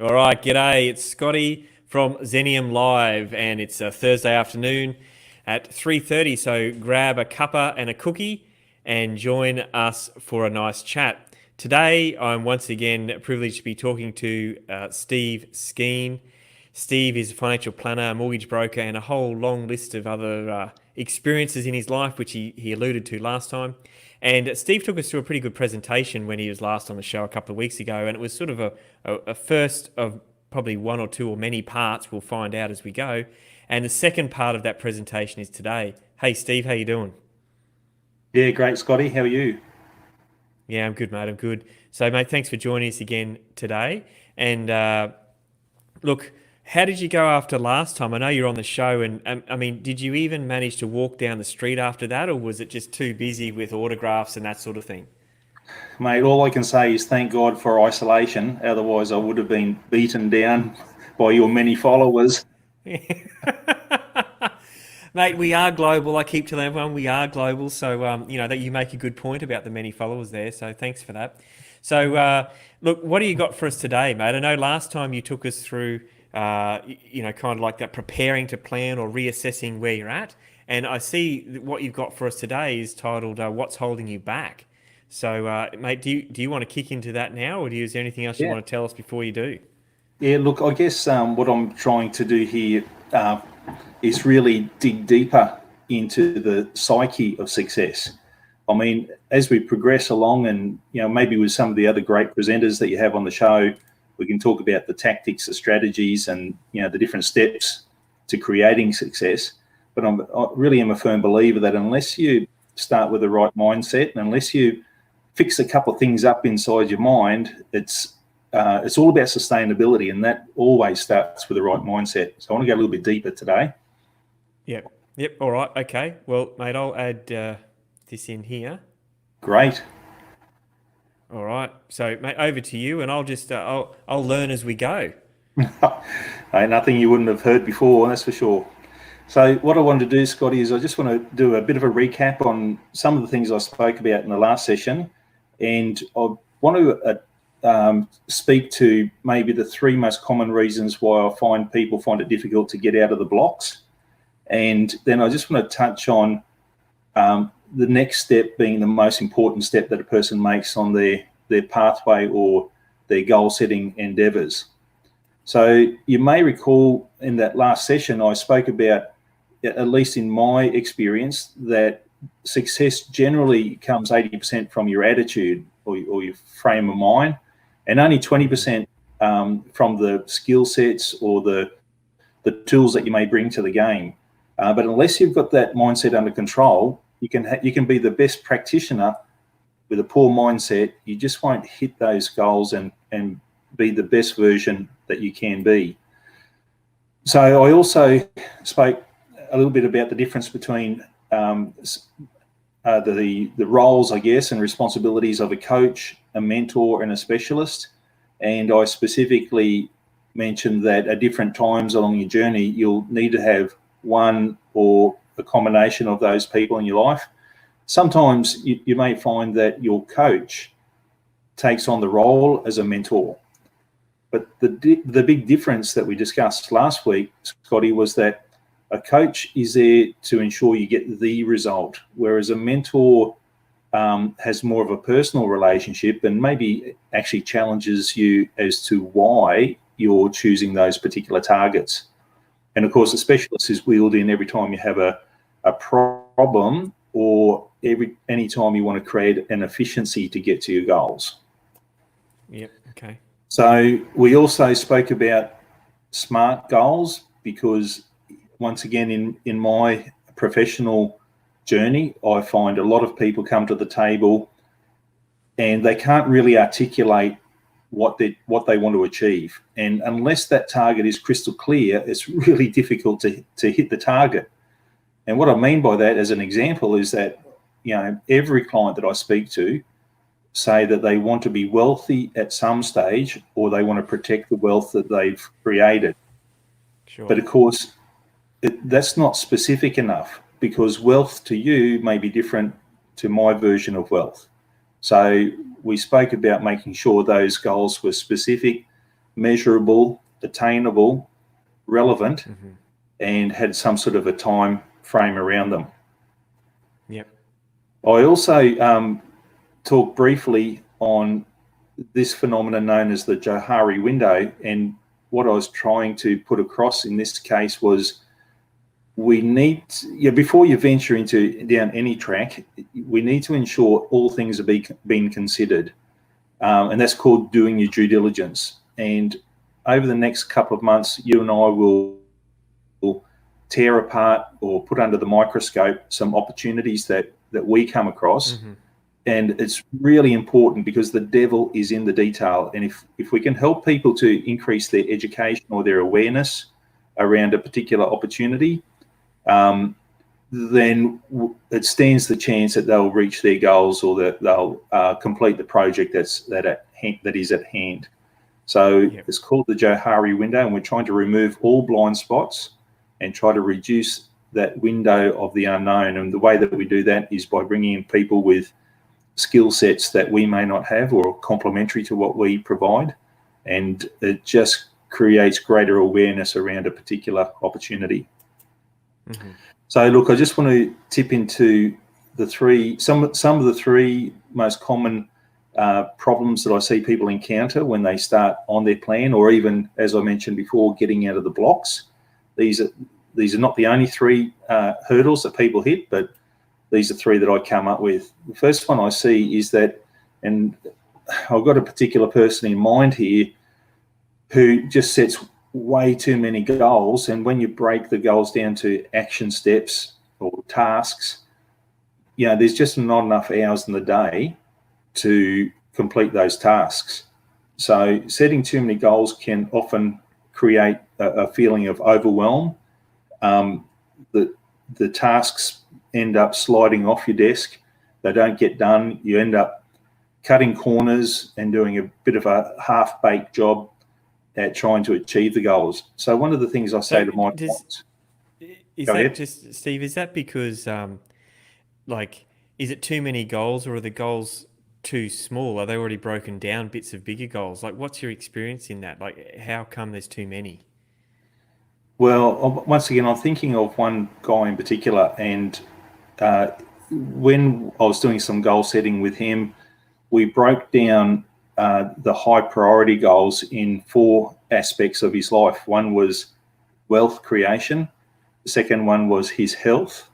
All right, g'day. It's Scotty from Zenium Live, and it's a Thursday afternoon at 3:30. So grab a cuppa and a cookie and join us for a nice chat. Today, I'm once again privileged to be talking to Steve Skeen. Steve is a financial planner, a mortgage broker, and a whole long list of other experiences in his life, which he alluded to last time. And Steve took us through a pretty good presentation when he was last on the show a couple of weeks ago, and it was sort of a first of probably one or two or many parts. We'll find out as we go. And the second part of that presentation is today. Hey, Steve, how you doing? Yeah, great, Scotty. How are you? Yeah, I'm good, mate. I'm good. So, mate, thanks for joining us again today. And look, how did you go after last time? I know you're on the show, and I mean, did you even manage to walk down the street after that, or was it just too busy with autographs and that sort of thing? Mate, all I can say is thank God for isolation. Otherwise, I would have been beaten down by your many followers. Mate, we are global. I keep telling everyone we are global. So, that you make a good point about the many followers there. So, thanks for that. So, look, what do you got for us today, mate? I know last time you took us through, kind of like that preparing to plan or reassessing where you're at. And I see that what you've got for us today is titled "What's Holding You Back." So, mate, do you want to kick into that now, or is there anything else you Yeah. want to tell us before you do? Yeah, look, I guess what I'm trying to do here is really dig deeper into the psyche of success. I mean, as we progress along and, maybe with some of the other great presenters that you have on the show, we can talk about the tactics, the strategies, and, the different steps to creating success. But I really am a firm believer that unless you start with the right mindset and unless you fix a couple of things up inside your mind, it's all about sustainability, and that always starts with the right mindset. So I want to go a little bit deeper today. Yep. Yep. All right. Okay. Well, mate, I'll add this in here. Great. All right. So, mate, over to you, and I'll just I'll learn as we go. Nothing you wouldn't have heard before, that's for sure. So what I wanted to do, Scotty, is I just want to do a bit of a recap on some of the things I spoke about in the last session, and I want to speak to maybe the three most common reasons why I find people find it difficult to get out of the blocks. And then I just want to touch on the next step being the most important step that a person makes on their pathway or their goal-setting endeavours. So you may recall in that last session, I spoke about, at least in my experience, that success generally comes 80% from your attitude or your frame of mind, and only 20% from the skill sets or the tools that you may bring to the game. But unless you've got that mindset under control, you can be the best practitioner with a poor mindset. You just won't hit those goals and be the best version that you can be. So I also spoke a little bit about the difference between the roles, I guess, and responsibilities of a coach, a mentor, and a specialist. And I specifically mentioned that at different times along your journey, you'll need to have one or a combination of those people in your life. Sometimes you may find that your coach takes on the role as a mentor. But the big difference that we discussed last week, Scotty, was that a coach is there to ensure you get the result, whereas a mentor has more of a personal relationship and maybe actually challenges you as to why you're choosing those particular targets. And of course, the specialist is wheeled in every time you have a problem or any time you want to create an efficiency to get to your goals. Yep. Okay. So we also spoke about SMART goals because, once again, in my professional journey, I find a lot of people come to the table and they can't really articulate what they want to achieve. And unless that target is crystal clear, it's really difficult to hit the target. And what I mean by that, as an example, is that, every client that I speak to say that they want to be wealthy at some stage, or they want to protect the wealth that they've created. Sure. But of course, that's not specific enough, because wealth to you may be different to my version of wealth. So we spoke about making sure those goals were specific, measurable, attainable, relevant, and had some sort of a time frame around them. Yep. I also talked briefly on this phenomenon known as the Johari window, and what I was trying to put across in this case was we need before you venture down any track, we need to ensure all things are being considered, and that's called doing your due diligence. And over the next couple of months, you and I will tear apart or put under the microscope some opportunities that we come across. And it's really important because the devil is in the detail. And if we can help people to increase their education or their awareness around a particular opportunity, then it stands the chance that they'll reach their goals or that they'll complete the project that is at hand. So It's called the Johari window, and we're trying to remove all blind spots and try to reduce that window of the unknown. And the way that we do that is by bringing in people with skill sets that we may not have or complementary to what we provide, and it just creates greater awareness around a particular opportunity. So look, I just want to tip into some of the three most common problems that I see people encounter when they start on their plan, or even, as I mentioned before, getting out of the blocks. These are not the only three hurdles that people hit, but these are three that I come up with. The first one I see is that, and I've got a particular person in mind here who just sets way too many goals, and when you break the goals down to action steps or tasks, there's just not enough hours in the day to complete those tasks. So setting too many goals can often create a feeling of overwhelm. The tasks end up sliding off your desk. They don't get done. You end up cutting corners and doing a bit of a half-baked job at trying to achieve the goals. So one of the things I say to my clients... Steve, is that because, is it too many goals, or are the goals too small? Are they already broken down bits of bigger goals? What's your experience in that? How come there's too many? Well, once again, I'm thinking of one guy in particular, and when I was doing some goal setting with him, we broke down the high priority goals in 4 aspects of his life. One was wealth creation. The second one was his health.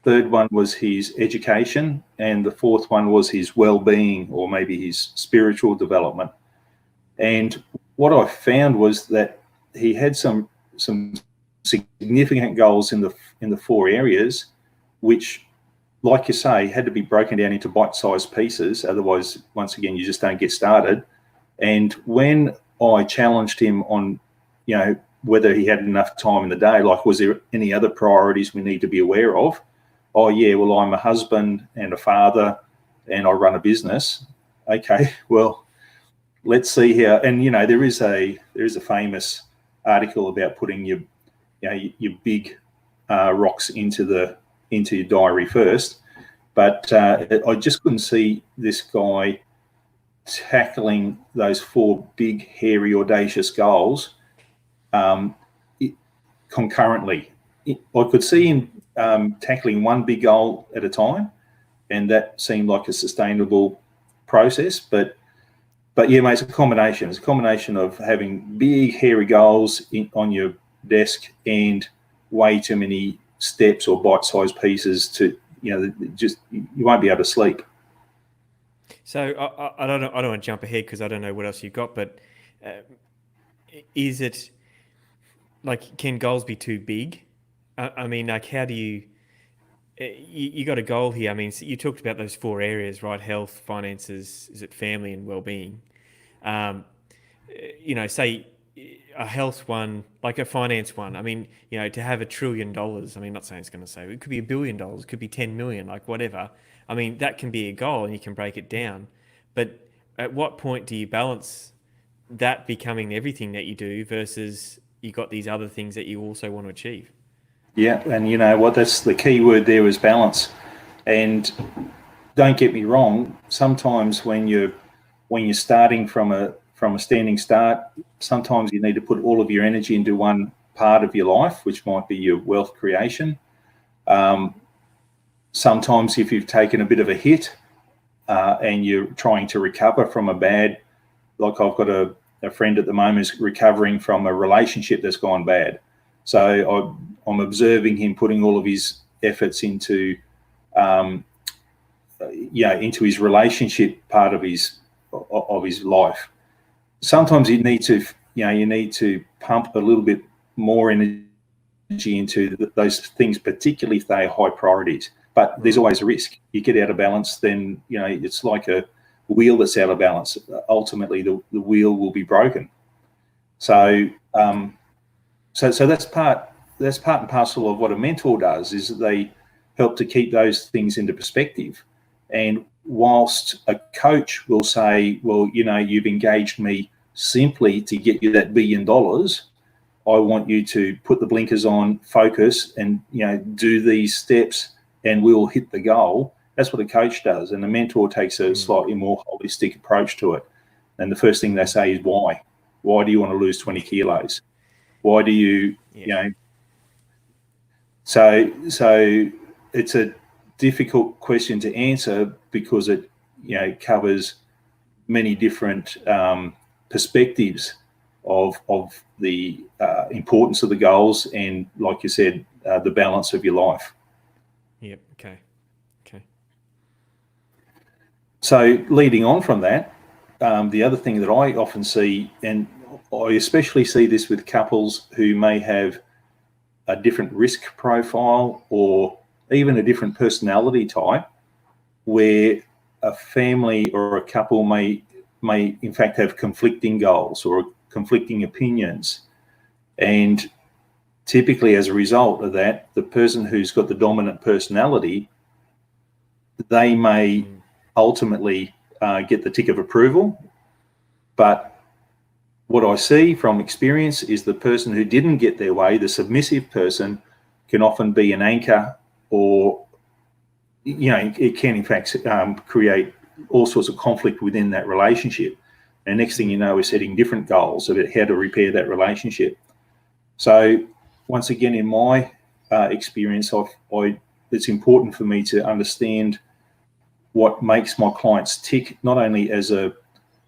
Third one was his education. And the fourth one was his well-being, or maybe his spiritual development. And what I found was that he had some significant goals in the 4 areas, which, like you say, had to be broken down into bite-sized pieces. Otherwise, once again, you just don't get started. And when I challenged him on, whether he had enough time in the day, was there any other priorities we need to be aware of? Oh yeah, well, I'm a husband and a father and I run a business. Okay, well, let's see how. And there is a famous article about putting your big rocks into your diary first, but I just couldn't see this guy tackling those 4 big, hairy, audacious goals concurrently. I could see him tackling one big goal at a time, and that seemed like a sustainable process. But yeah, mate, it's a combination. It's a combination of having big, hairy goals on your desk and way too many steps or bite-sized pieces to, just you won't be able to sleep. So I don't want to jump ahead because I don't know what else you've got, but is it can goals be too big? I mean, how do you got a goal here? I mean, you talked about those 4 areas, right? Health, finances, is it family and well-being? Say a health one, like a finance one. I mean, to have $1 trillion, I mean, not saying it's going to say, it could be $1 billion, it could be 10 million, whatever. I mean, that can be a goal and you can break it down. But at what point do you balance that becoming everything that you do versus you got these other things that you also want to achieve? Yeah, and you know what? That's the key word there, is balance. And don't get me wrong. Sometimes when you're starting from from a standing start. Sometimes you need to put all of your energy into one part of your life, which might be your wealth creation. Sometimes if you've taken a bit of a hit and you're trying to recover from a bad, like I've got a friend at the moment is recovering from a relationship that's gone bad. So I'm observing him putting all of his efforts into, into his relationship part of his life. Sometimes you need to pump a little bit more energy into those things, particularly if they are high priorities. But there's always a risk. You get out of balance, then it's like a wheel that's out of balance. Ultimately, the wheel will be broken. So that's part and parcel of what a mentor does, is that they help to keep those things into perspective. And whilst a coach will say, well, you've engaged me simply to get you that $1 billion, I want you to put the blinkers on, focus, and do these steps, and we'll hit the goal. That's what a coach does, and the mentor takes a slightly more holistic approach to it. And the first thing they say is why. Why do you want to lose 20 kilos? Why do you, So it's a difficult question to answer because it, covers many different perspectives of the importance of the goals and, like you said, the balance of your life. Yep. Okay. So leading on from that, the other thing that I often see, and I especially see this with couples who may have a different risk profile or even a different personality type, where a family or a couple may in fact have conflicting goals or conflicting opinions. And typically as a result of that, the person who's got the dominant personality, they may ultimately get the tick of approval. But what I see from experience is the person who didn't get their way, the submissive person, can often be an anchor, or it can in fact create all sorts of conflict within that relationship. And next thing you know, we're setting different goals about how to repair that relationship. So once again, in my experience, it's important for me to understand what makes my clients tick, not only as a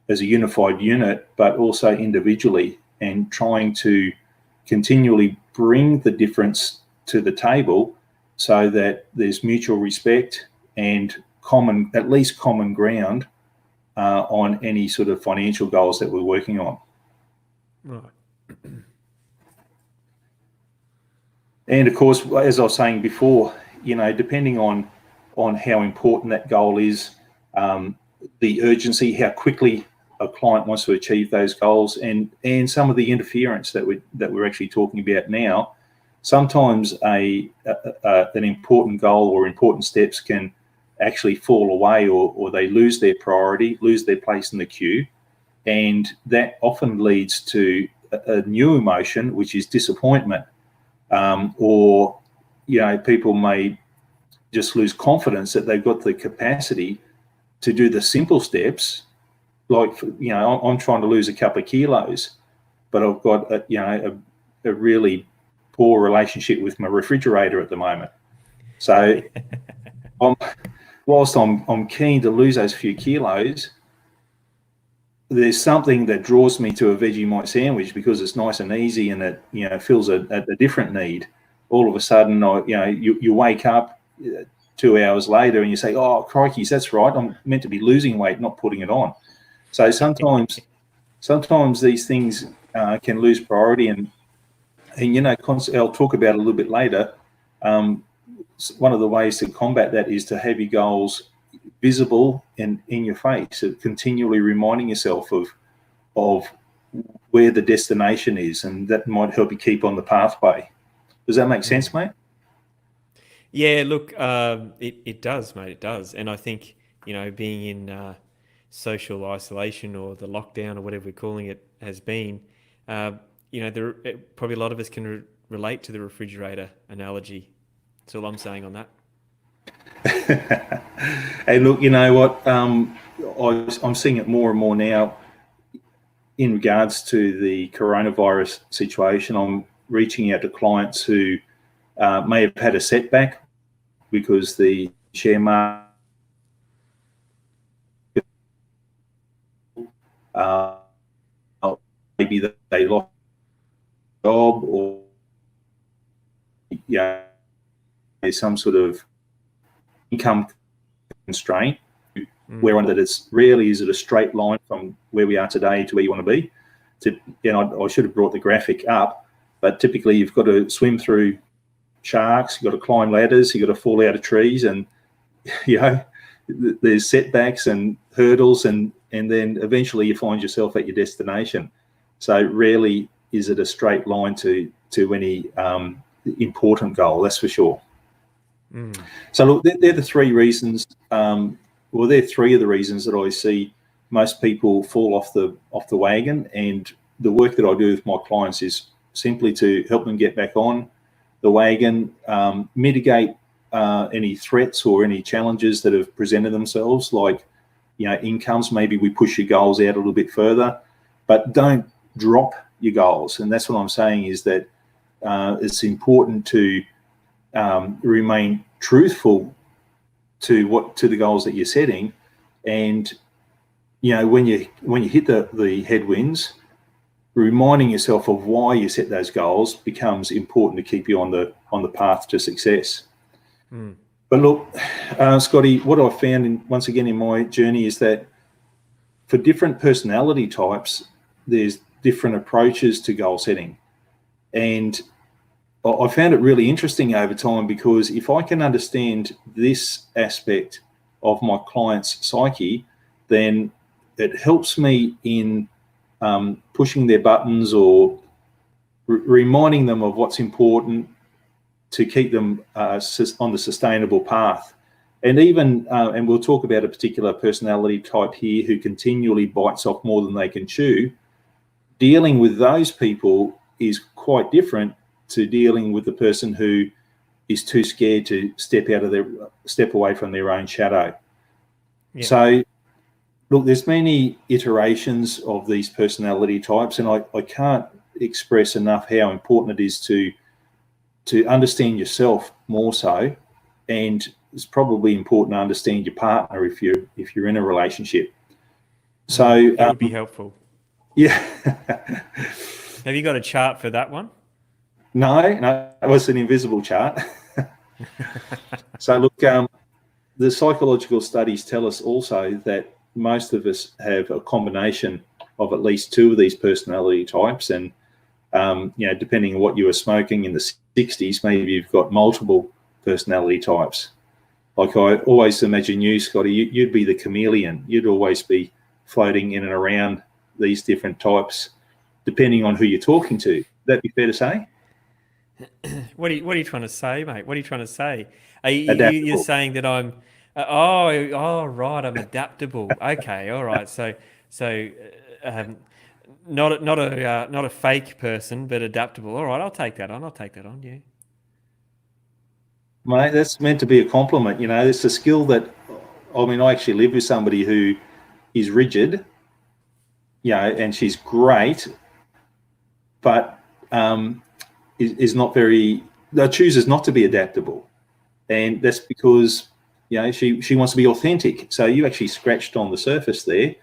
unified unit, but also individually, and trying to continually bring the difference to the table so that there's mutual respect and at least common ground on any sort of financial goals that we're working on. Right. And of course, as I was saying before, depending on how important that goal is, the urgency, how quickly a client wants to achieve those goals, and some of the interference that we're actually talking about now. Sometimes an important goal or important steps can actually fall away, or they lose their priority, lose their place in the queue, and that often leads to a new emotion, which is disappointment, or people may just lose confidence that they've got the capacity to do the simple steps. Like, I'm trying to lose a couple of kilos, but I've got a really poor relationship with my refrigerator at the moment. So whilst I'm keen to lose those few kilos, there's something that draws me to a Vegemite sandwich because it's nice and easy, and it fills a different need. All of a sudden, you wake up 2 hours later and you say, oh, crikey, that's right, I'm meant to be losing weight, not putting it on. So sometimes these things can lose priority, and I'll talk about it a little bit later. One of the ways to combat that is to have your goals visible and in your face, so continually reminding yourself of where the destination is, and that might help you keep on the pathway. Does that make sense, mate? Yeah, look, it does, mate. It does. And I think, being in social isolation, or the lockdown, or whatever we're calling it, has been, probably a lot of us can relate to the refrigerator analogy. That's all I'm saying on that. Hey, look, you know what? I'm seeing it more and more now. in regards to the coronavirus situation, I'm reaching out to clients who may have had a setback because the share market, maybe they lost a job, or there's some sort of income constraint, where on that it's rarely is it a straight line from where we are today to where you want to be. I should have brought the graphic up, but typically you've got to swim through sharks, you've got to climb ladders, you've got to fall out of trees, and there's setbacks and hurdles, and then eventually you find yourself at your destination. So rarely is it a straight line to any important goal, that's for sure. So look, they're the three reasons. They're three of the reasons that I see most people fall off the wagon. And the work that I do with my clients is simply to help them get back on the wagon, mitigate any threats or any challenges that have presented themselves, like incomes. Maybe we push your goals out a little bit further, but don't drop your goals. And that's what I'm saying, is that it's important to remain truthful to the goals that you're setting, and when you hit the headwinds, reminding yourself of why you set those goals becomes important to keep you on the path to success. But look, Scotty, what I found once again in my journey is that for different personality types, there's different approaches to goal setting, and I found it really interesting over time, because if I can understand this aspect of my client's psyche, then it helps me in pushing their buttons, or reminding them of what's important to keep them on the sustainable path. And even, and we'll talk about a particular personality type here who continually bites off more than they can chew. Dealing with those people is quite different to dealing with the person who is too scared to step away from their own shadow. Yeah. So look, there's many iterations of these personality types, and I can't express enough how important it is to understand yourself more so, and it's probably important to understand your partner if you're in a relationship. So that would be helpful. Yeah. Have you got a chart for that one? No, it was an invisible chart. So look, the psychological studies tell us also that most of us have a combination of at least two of these personality types, and depending on what you were smoking in the 60s, maybe you've got multiple personality types. Like I always imagine you, Scotty, you'd be the chameleon. You'd always be floating in and around these different types, depending on who you're talking to. Would that be fair to say? What are you trying to say, mate? What are you trying to say? You're saying that I'm right, I'm adaptable. Okay, all right. So not a fake person, but adaptable. All right, I'll take that on. Yeah, mate, that's meant to be a compliment. It's a skill that, I actually live with somebody who is rigid, and she's great, but is not very, chooses not to be adaptable. And that's because, she wants to be authentic. So you actually scratched on the surface there.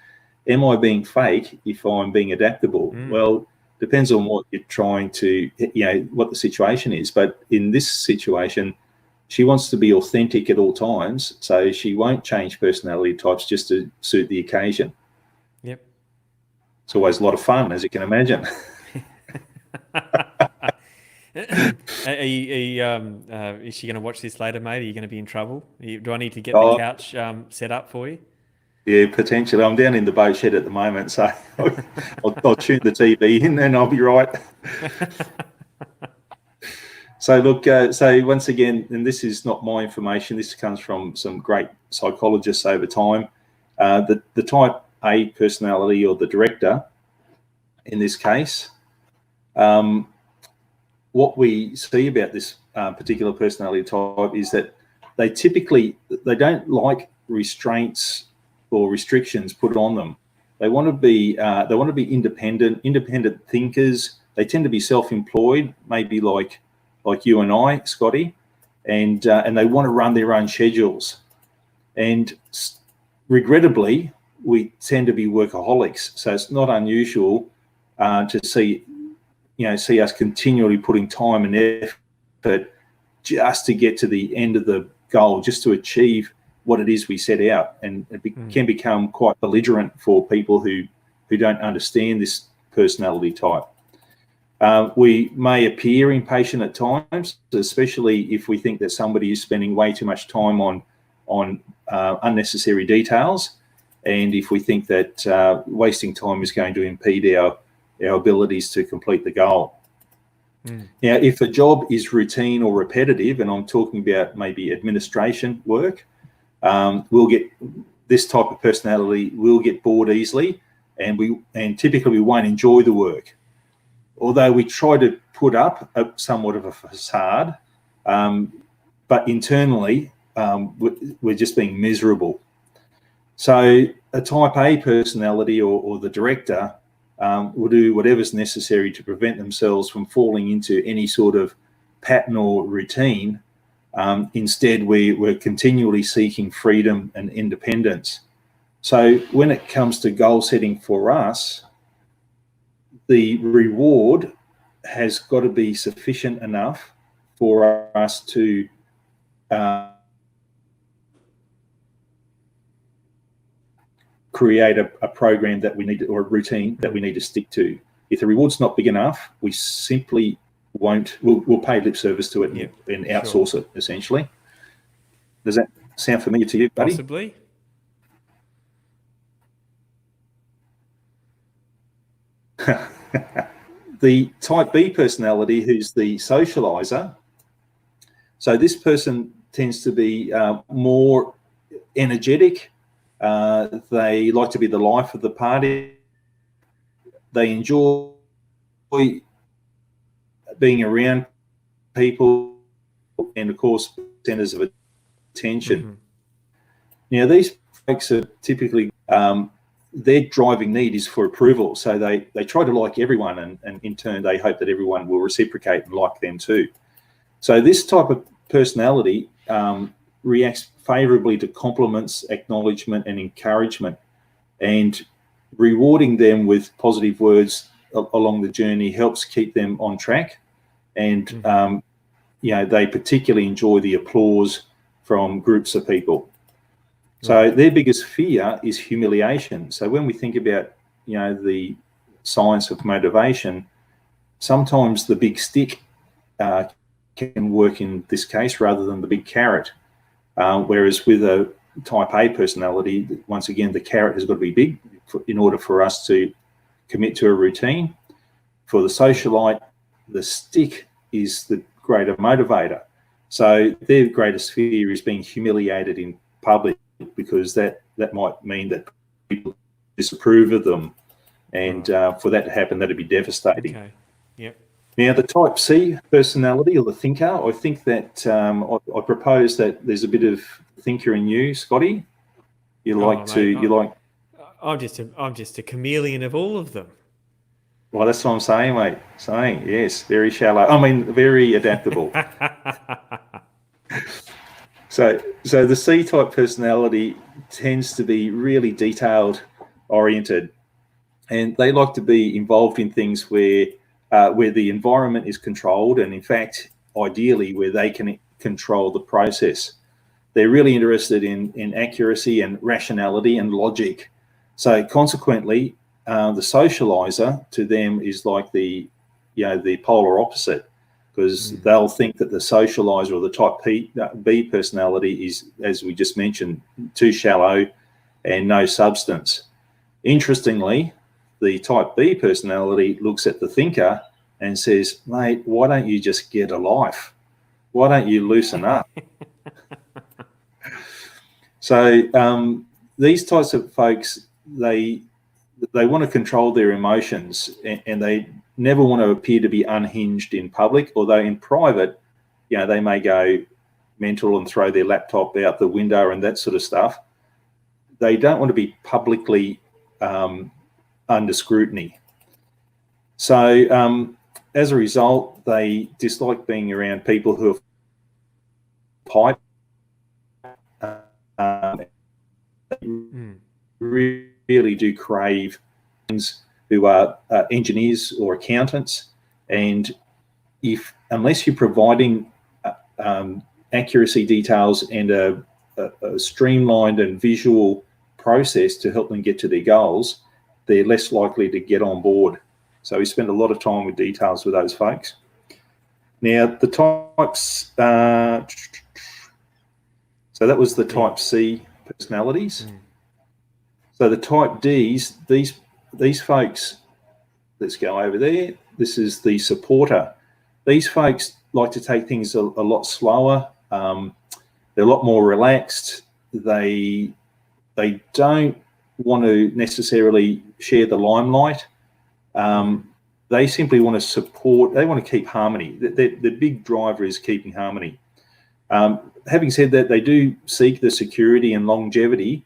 Am I being fake if I'm being adaptable? Well, depends on what you're trying to, what the situation is. But in this situation, she wants to be authentic at all times. So she won't change personality types just to suit the occasion. Yep. It's always a lot of fun, as you can imagine. Is she going to watch this later, mate? Are you going to be in trouble? Do I need to get the couch set up for you? Yeah, potentially. I'm down in the boat shed at the moment, so I'll tune the TV in and I'll be right. So look, so once again, and this is not my information, this comes from some great psychologists over time. The type A personality, or the director in this case, what we see about this particular personality type is that they don't like restraints or restrictions put on them. They want to be independent thinkers. They tend to be self-employed, maybe like you and I, Scotty, and they want to run their own schedules. And regrettably, we tend to be workaholics. So it's not unusual to see us continually putting time and effort just to get to the end of the goal, just to achieve what it is we set out. And it can become quite belligerent for people who don't understand this personality type. We may appear impatient at times, especially if we think that somebody is spending way too much time on unnecessary details, and if we think that wasting time is going to impede our abilities to complete the goal. Now, if a job is routine or repetitive, and I'm talking about maybe administration work, we'll get this type of personality will get bored easily, and typically we won't enjoy the work. Although we try to put up somewhat of a facade, but internally we're just being miserable. So a type A personality or the director will do whatever's necessary to prevent themselves from falling into any sort of pattern or routine. Instead, we're continually seeking freedom and independence. So when it comes to goal setting for us, the reward has got to be sufficient enough for us to create a program that we need or a routine that we need to stick to. If the reward's not big enough, we simply won't. We'll pay lip service to it and outsource it, essentially. Does that sound familiar to you, buddy? Possibly. The type B personality, who's the socializer. So this person tends to be more energetic. They like to be the life of the party. They enjoy being around people and, of course, centers of attention. Now, these folks are typically their driving need is for approval. So they try to like everyone, and in turn, they hope that everyone will reciprocate and like them too. So this type of personality reacts favorably to compliments, acknowledgement, and encouragement, and rewarding them with positive words along the journey helps keep them on track. And they particularly enjoy the applause from groups of people. So their biggest fear is humiliation. So when we think about, the science of motivation, sometimes the big stick can work in this case rather than the big carrot. Whereas with a type A personality, once again, the carrot has got to be big in order for us to commit to a routine. For the socialite, the stick is the greater motivator. So their greatest fear is being humiliated in public, because that might mean that people disapprove of them, and for that to happen, that'd be devastating. Okay. Yep. Now, the type C personality, or the thinker, I think that I propose that there's a bit of thinker in you, Scotty. I'm just a chameleon of all of them. Well, that's what I'm saying, mate. Saying, yes, very shallow. I mean, very adaptable. So the C-type personality tends to be really detailed-oriented, and they like to be involved in things where the environment is controlled, and in fact, ideally, where they can control the process. They're really interested in accuracy and rationality and logic. So consequently, the socializer to them is like the polar opposite, because they'll think that the socializer or the type B personality is, as we just mentioned, too shallow and no substance. Interestingly, the type B personality looks at the thinker and says, mate, why don't you just get a life? Why don't you loosen up? So these types of folks, they want to control their emotions, and they never want to appear to be unhinged in public, although in private, they may go mental and throw their laptop out the window and that sort of stuff. They don't want to be publicly under scrutiny. So as a result, they dislike being around people who are pipe. Really do crave things who are engineers or accountants, and unless you're providing accuracy details and a streamlined and visual process to help them get to their goals, they're less likely to get on board. So we spend a lot of time with details with those folks. Now the types, so that was the type C personalities. So the type Ds, these folks, let's go over there. This is the supporter. These folks like to take things a lot slower. They're a lot more relaxed. They don't want to necessarily share the limelight. They simply want to support. They want to keep harmony. The big driver is keeping harmony. Having said that, they do seek the security and longevity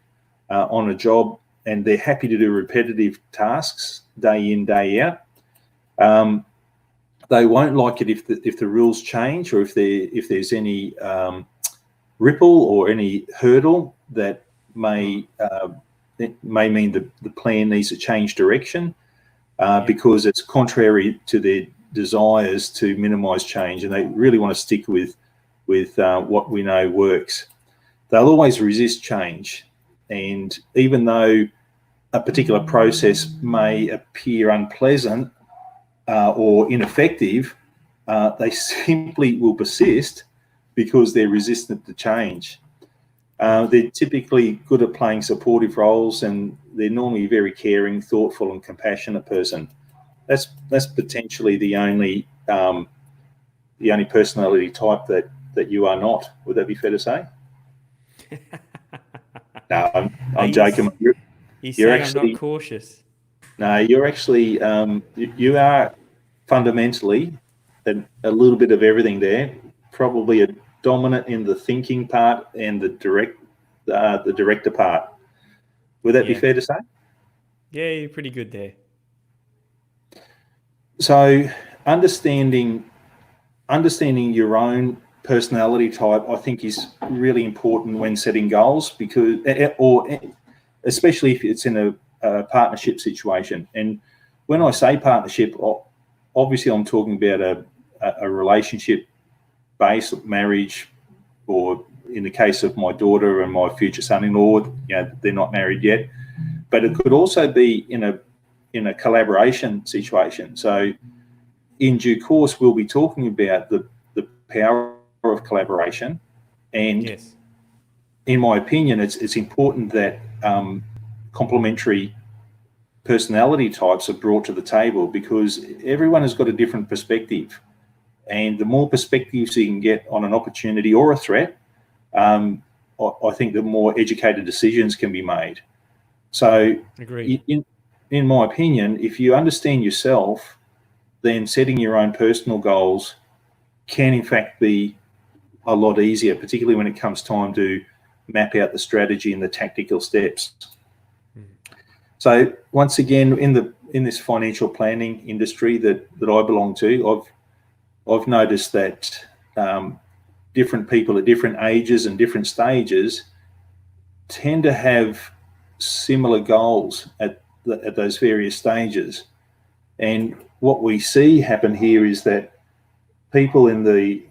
on a job, and they're happy to do repetitive tasks day in, day out. They won't like it if the rules change, or if there's any ripple or any hurdle that may mean the plan needs to change direction, because it's contrary to their desires to minimise change, and they really want to stick with what we know works. They'll always resist change, and even though a particular process may appear unpleasant or ineffective, they simply will persist because they're resistant to change. They're typically good at playing supportive roles, and they're normally a very caring, thoughtful, and compassionate person. That's potentially the only personality type that you are not. Would that be fair to say? No, I'm joking. You're actually, I'm not cautious. No, you're actually you are fundamentally a little bit of everything there. Probably a dominant in the thinking part and the director part. Would that be fair to say? Yeah, you're pretty good there. So understanding your own personality type, I think, is really important when setting goals, because, or especially if it's in a partnership situation. And when I say partnership, obviously I'm talking about a relationship-based marriage, or in the case of my daughter and my future son-in-law, they're not married yet. But it could also be in a collaboration situation. So in due course, we'll be talking about the power of collaboration. And in my opinion, it's important that complementary personality types are brought to the table, because everyone has got a different perspective. And the more perspectives you can get on an opportunity or a threat, I think the more educated decisions can be made. So in my opinion, if you understand yourself, then setting your own personal goals can in fact be a lot easier, particularly when it comes time to map out the strategy and the tactical steps. So once again, in this financial planning industry that I belong to, I've noticed that different people at different ages and different stages tend to have similar goals at those various stages. And what we see happen here is that people in the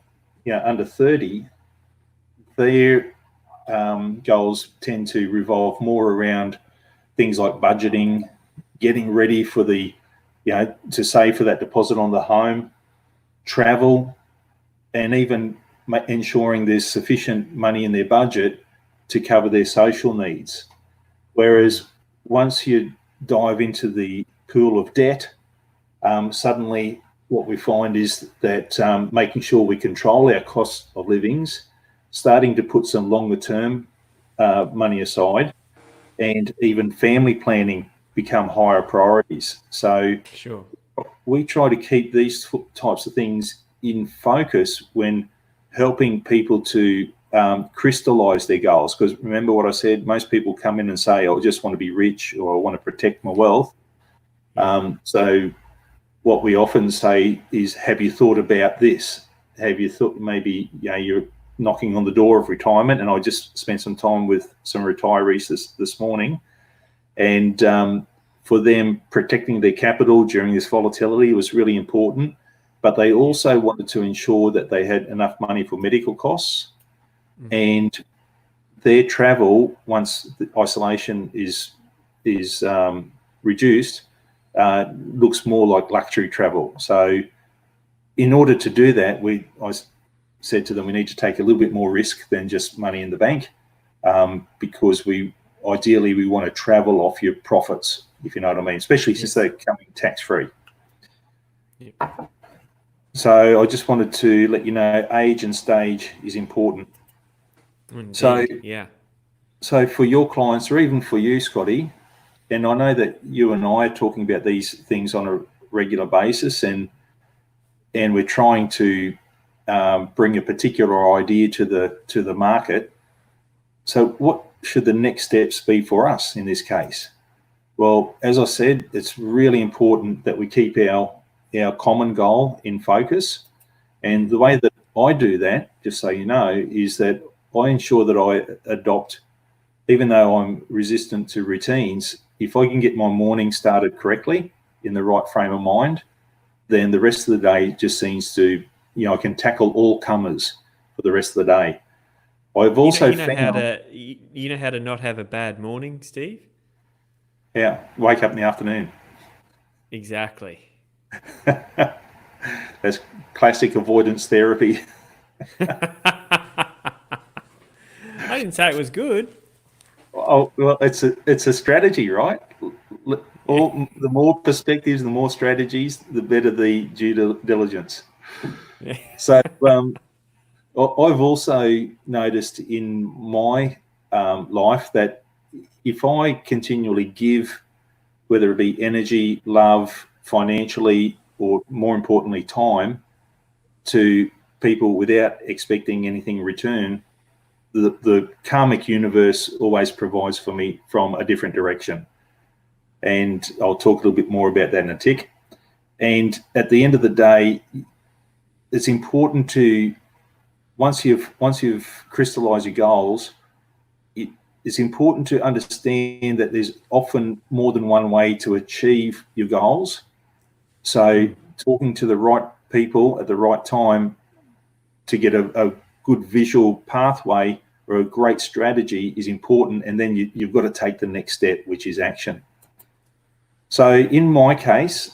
under 30, their goals tend to revolve more around things like budgeting, getting ready for to save for that deposit on the home, travel, and even ensuring there's sufficient money in their budget to cover their social needs. Whereas once you dive into the pool of debt, suddenly what we find is that making sure we control our cost of livings, starting to put some longer term money aside, and even family planning become higher priorities. So we try to keep these types of things in focus when helping people to crystallize their goals. Because remember what I said, most people come in and say, I just want to be rich, or I want to protect my wealth. So what we often say is, have you thought about this? Have you thought maybe you're knocking on the door of retirement? And I just spent some time with some retirees this morning, and for them, protecting their capital during this volatility was really important. But they also wanted to ensure that they had enough money for medical costs, and their travel, once the isolation is reduced, looks more like luxury travel. So in order to do that, I said to them, we need to take a little bit more risk than just money in the bank, because ideally we want to travel off your profits, if you know what I mean, especially since they're coming tax-free. So I just wanted to let you know, age and stage is important. Indeed. So for your clients, or even for you, Scotty, and I know that you and I are talking about these things on a regular basis, and we're trying to bring a particular idea to the market. So what should the next steps be for us in this case? Well, as I said, it's really important that we keep our common goal in focus. And the way that I do that, just so you know, is that I ensure that I adopt, even though I'm resistant to routines, if I can get my morning started correctly in the right frame of mind, then the rest of the day just seems to, I can tackle all comers for the rest of the day. I've also found how to not have a bad morning, Steve? Yeah, wake up in the afternoon. Exactly. That's classic avoidance therapy. I didn't say it was good. Oh, well, it's a strategy, right? The more perspectives, the more strategies, the better the due diligence. So I've also noticed in my life that if I continually give, whether it be energy, love, financially, or more importantly, time, to people without expecting anything in return, the karmic universe always provides for me from a different direction. And I'll talk a little bit more about that in a tick. And at the end of the day, it's important to, once you've crystallized your goals, it's important to understand that there's often more than one way to achieve your goals. So talking to the right people at the right time to get a good visual pathway or a great strategy is important. And then you've got to take the next step, which is action. So in my case,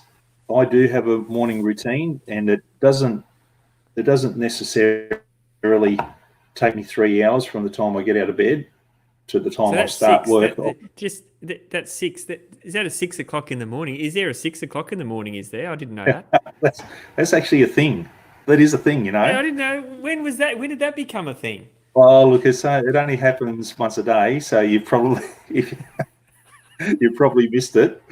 I do have a morning routine, and it doesn't necessarily take me 3 hours from the time I get out of bed to the time I start work. That's 6. Is that a 6 o'clock in the morning? Is there a 6 o'clock in the morning? Is there? I didn't know that. That's actually a thing. That is a thing, you know. Yeah, I didn't know. When was that? When did that become a thing? Well, look, it only happens once a day, so you probably missed it.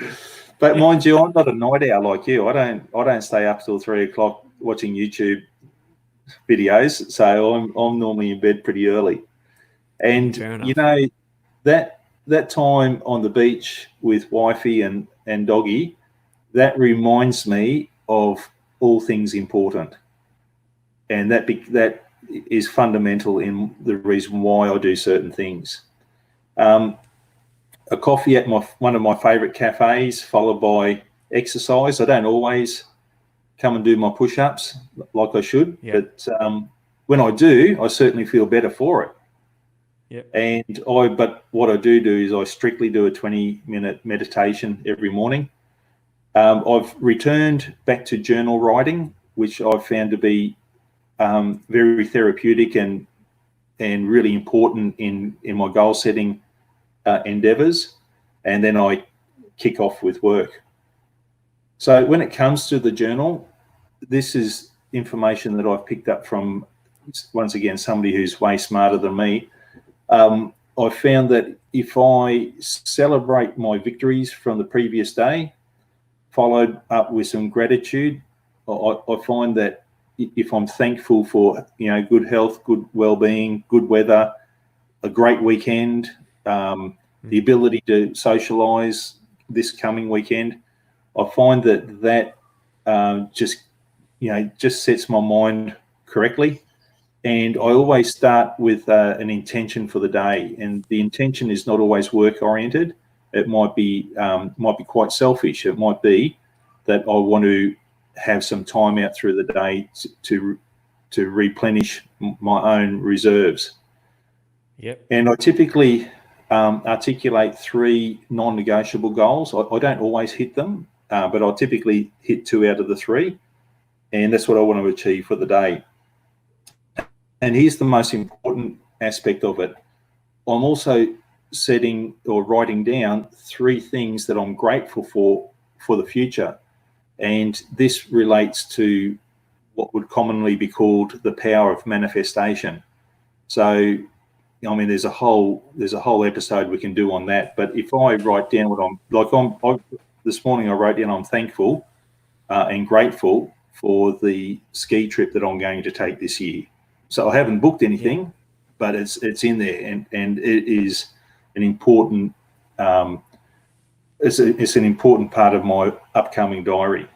But mind you, I'm not a night owl like you. I don't stay up till 3 o'clock watching YouTube videos. So I'm normally in bed pretty early. And you know, that time on the beach with wifey and doggy, that reminds me of all things important. And that is fundamental in the reason why I do certain things. A coffee at one of my favorite cafes, followed by exercise. I don't always come and do my push-ups like I should, but when I do, I certainly feel better for it. But what I do is I strictly do a 20-minute meditation every morning. I've returned back to journal writing, which I've found to be very therapeutic and really important in my goal setting endeavors. And then I kick off with work. So when it comes to the journal, this is information that I've picked up from, once again, somebody who's way smarter than me. I found that if I celebrate my victories from the previous day, followed up with some gratitude, I find that if I'm thankful for, good health, good well-being, good weather, a great weekend, the ability to socialise this coming weekend, I find that just sets my mind correctly. And I always start with an intention for the day, and the intention is not always work-oriented. It might be quite selfish. It might be that I want to have some time out through the day to replenish my own reserves. Yep. And I typically articulate 3 non-negotiable goals. I don't always hit them, but I typically hit 2 out of the 3, and that's what I want to achieve for the day. And here's the most important aspect of it. I'm also setting or writing down 3 things that I'm grateful for the future. And this relates to what would commonly be called the power of manifestation. So, there's a whole episode we can do on that. But if I write down this morning I wrote down I'm thankful and grateful for the ski trip that I'm going to take this year. So I haven't booked anything, but it's in there, and it is an important it's an important part of my upcoming diary.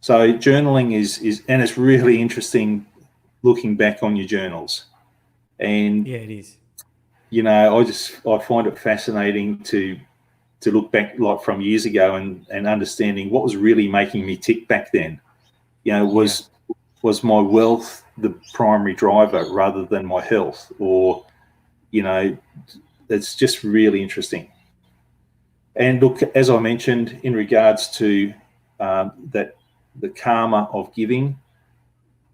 So journaling is and it's really interesting looking back on your journals. And yeah, it is. I find it fascinating to look back like from years ago and understanding what was really making me tick back then. Was my wealth the primary driver rather than my health? Or, it's just really interesting. And look, as I mentioned, in regards to that the karma of giving,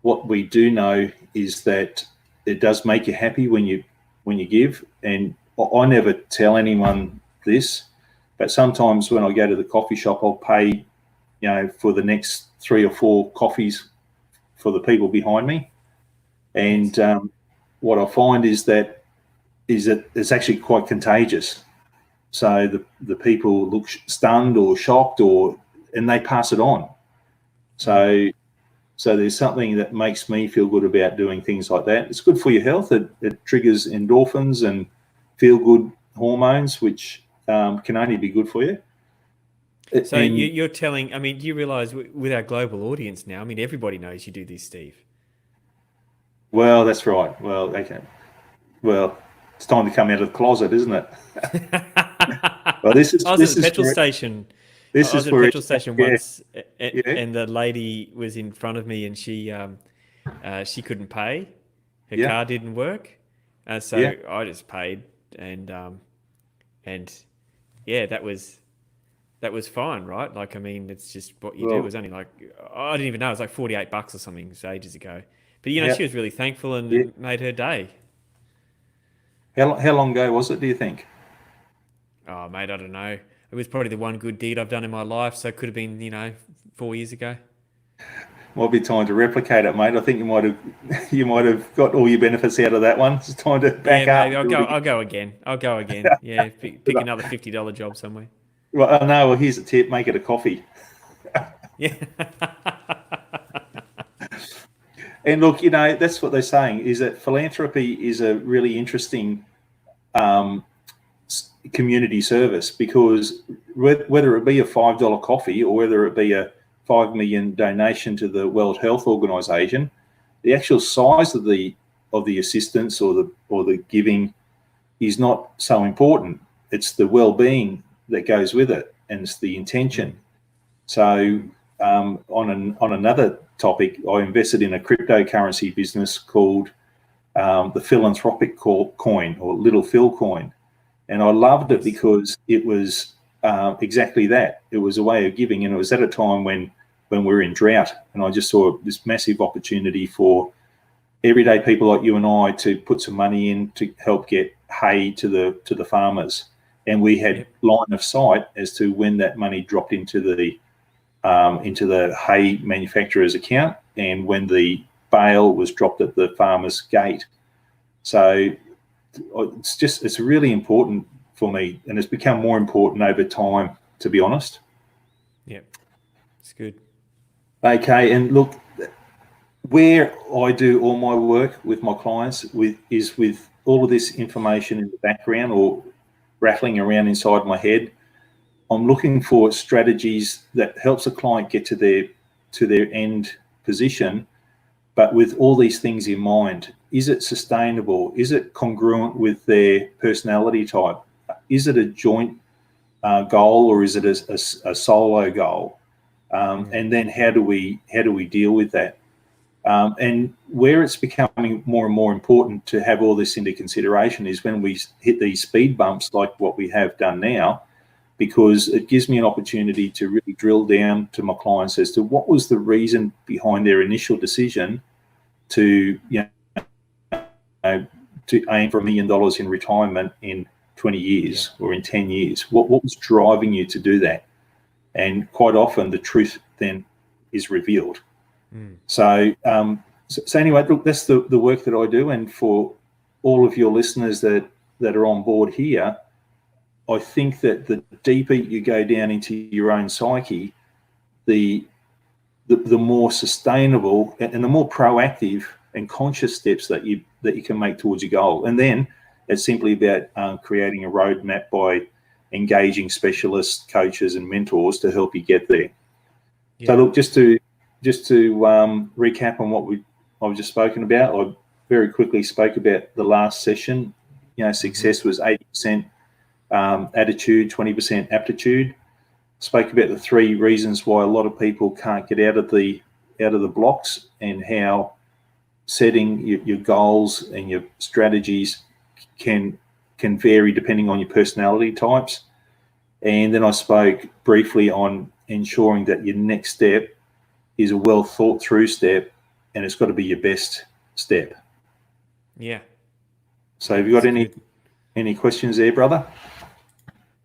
what we do know is that it does make you happy when you give. And I never tell anyone this, but sometimes when I go to the coffee shop, I'll pay, for the next 3 or 4 coffees for the people behind me. And what I find is that it's actually quite contagious. So the people look stunned or shocked, and they pass it on. So there's something that makes me feel good about doing things like that. It's good for your health. It triggers endorphins and feel-good hormones, which can only be good for you. So you're telling, do you realise with our global audience now, everybody knows you do this, Steve. Well, that's right. Well, okay. Well, it's time to come out of the closet, isn't it? Well, this is. I was at the petrol station. This is at a petrol station once, Yeah. and the lady was in front of me, and she couldn't pay. Her Yeah. car didn't work, so Yeah. I just paid, and yeah, that was fine, right? It's just what you do. It was only I didn't even know, it was like $48 or something. It was ages ago. But she was really thankful, and it made her day. How long ago was it, do you think? Oh, mate, I don't know. It was probably the one good deed I've done in my life, so it could have been, 4 years ago. Might be time to replicate it, mate. I think you might have got all your benefits out of that one. It's time to back up. Maybe I'll go again. Yeah, pick another $50 job somewhere. Well, no. Well, here's a tip: make it a coffee. Yeah. And look, that's what they're saying, is that philanthropy is a really interesting community service, because whether it be a $5 coffee or whether it be a 5 million donation to the World Health Organization, the actual size of the assistance or the giving is not so important. It's the well-being that goes with it, and it's the intention. So on another topic, I invested in a cryptocurrency business called the philanthropic coin, or Little Phil coin. And I loved it because it was exactly that. It was a way of giving, and it was at a time when we were in drought, and I just saw this massive opportunity for everyday people like you and I to put some money in to help get hay to the farmers. And we had line of sight as to when that money dropped into the hay manufacturer's account, and when the bale was dropped at the farmer's gate. So it's really important for me, and it's become more important over time, to be honest. Yeah, it's good. Okay, and look, where I do all my work with my clients is with all of this information in the background or rattling around inside my head. I'm looking for strategies that helps a client get to their end position, but with all these things in mind. Is it sustainable? Is it congruent with their personality type? Is it a joint goal, or is it a solo goal? And then how do we deal with that? And where it's becoming more and more important to have all this into consideration is when we hit these speed bumps like what we have done now, because it gives me an opportunity to really drill down to my clients as to what was the reason behind their initial decision to to aim for $1 million in retirement in 20 years or in 10 years. What was driving you to do that? And quite often the truth then is revealed. So anyway, look, that's the work that I do. And for all of your listeners that are on board here, I think that the deeper you go down into your own psyche, the more sustainable and the more proactive and conscious steps that you can make towards your goal. And then it's simply about creating a roadmap by engaging specialists, coaches, and mentors to help you get there. So look, just to recap on what I've just spoken about, I very quickly spoke about the last session. Success was 80% attitude, 20% aptitude. Spoke about the 3 reasons why a lot of people can't get out of the blocks, and how setting your goals and your strategies can vary depending on your personality types. And then I spoke briefly on ensuring that your next step is a well thought through step, and it's got to be your best step. Yeah. So have you got any questions there, brother?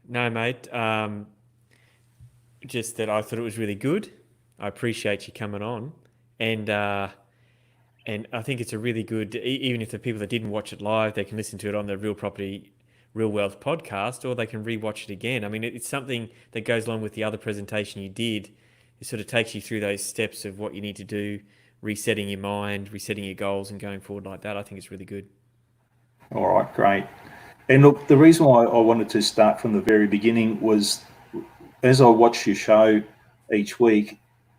No, mate. Just that I thought it was really good. I appreciate you coming on, and I think it's a really good. Even if the people that didn't watch it live, they can listen to it on the Real Property, Real Wealth podcast, or they can rewatch it again. I mean, it's something that goes along with the other presentation you did. It sort of takes you through those steps of what you need to do, resetting your mind, resetting your goals, and going forward like that. I think it's really good. All right, great. And look, the reason why I wanted to start from the very beginning was, as I watch your show each week,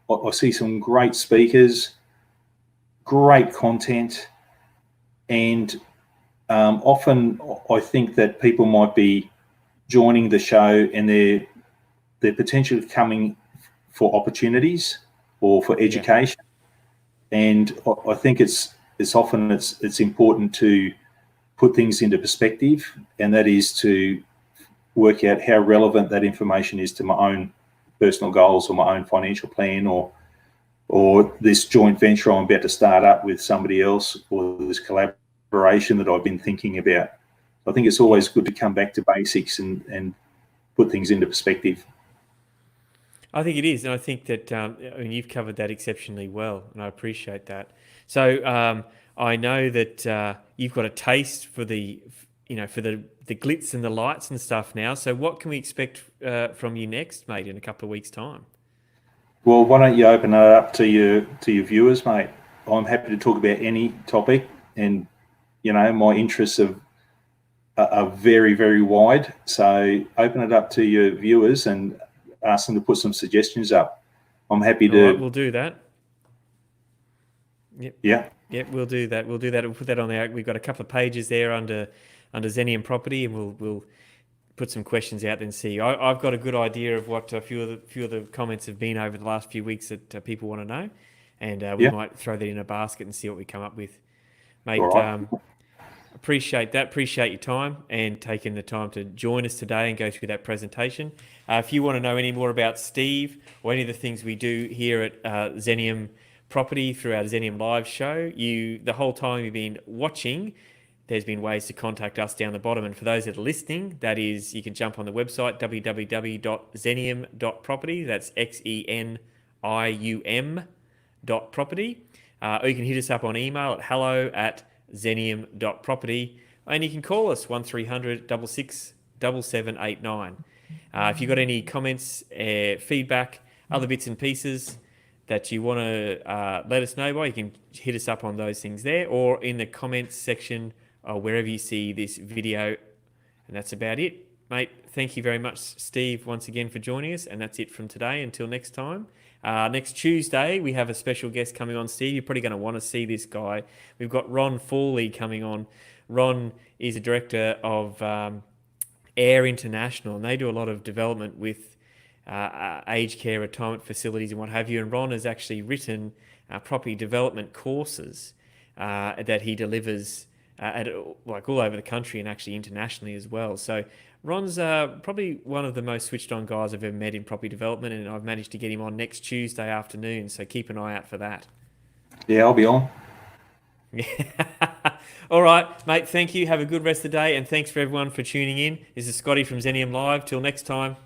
I see some great speakers, great content, and often I think that people might be joining the show and they're potentially coming for opportunities or for education. And I think it's often important to put things into perspective, and that is to work out how relevant that information is to my own personal goals or my own financial plan, or this joint venture I'm about to start up with somebody else, or this collaboration that I've been thinking about. I think it's always good to come back to basics and put things into perspective. I think it is, and I think that you've covered that exceptionally well, and I appreciate that. So I know that you've got a taste for the glitz and the lights and stuff now. So what can we expect from you next, mate, in a couple of weeks' time? Well, why don't you open it up to your viewers, mate? I'm happy to talk about any topic, and my interests are very, very wide. So open it up to your viewers and ask them to put some suggestions up. I'm happy to. All right, we'll do that. Yep. Yeah. Yep, we'll do that. We'll put that on there. We've got a couple of pages there under Zenium Property, and we'll put some questions out and see. I've got a good idea of what a few of the comments have been over the last few weeks that people want to know, and we might throw that in a basket and see what we come up with, mate. Right. Appreciate that. Appreciate your time and taking the time to join us today and go through that presentation. If you want to know any more about Steve or any of the things we do here at Zenium Property through our Zenium Live show, the whole time you've been watching, there's been ways to contact us down the bottom. And for those that are listening, that is, you can jump on the website, www.zenium.property. That's XENIUM.property. Or you can hit us up on email at hello@zenium.property. And you can call us 1300 66 7789. If you've got any comments, feedback, other bits and pieces, that you want to let us know by, you can hit us up on those things there, or in the comments section or wherever you see this video. And that's about it. Mate, thank you very much, Steve, once again for joining us. And that's it from today. Until next time. Next Tuesday, we have a special guest coming on, Steve. You're probably going to want to see this guy. We've got Ron Fawley coming on. Ron is a director of Air International, and they do a lot of development with aged care, retirement facilities and what have you. And Ron has actually written property development courses that he delivers at like all over the country and actually internationally as well. So Ron's probably one of the most switched on guys I've ever met in property development, and I've managed to get him on next Tuesday afternoon. So keep an eye out for that. Yeah, I'll be on. All right, mate. Thank you. Have a good rest of the day, and thanks for everyone for tuning in. This is Scotty from Zenium Live. Till next time.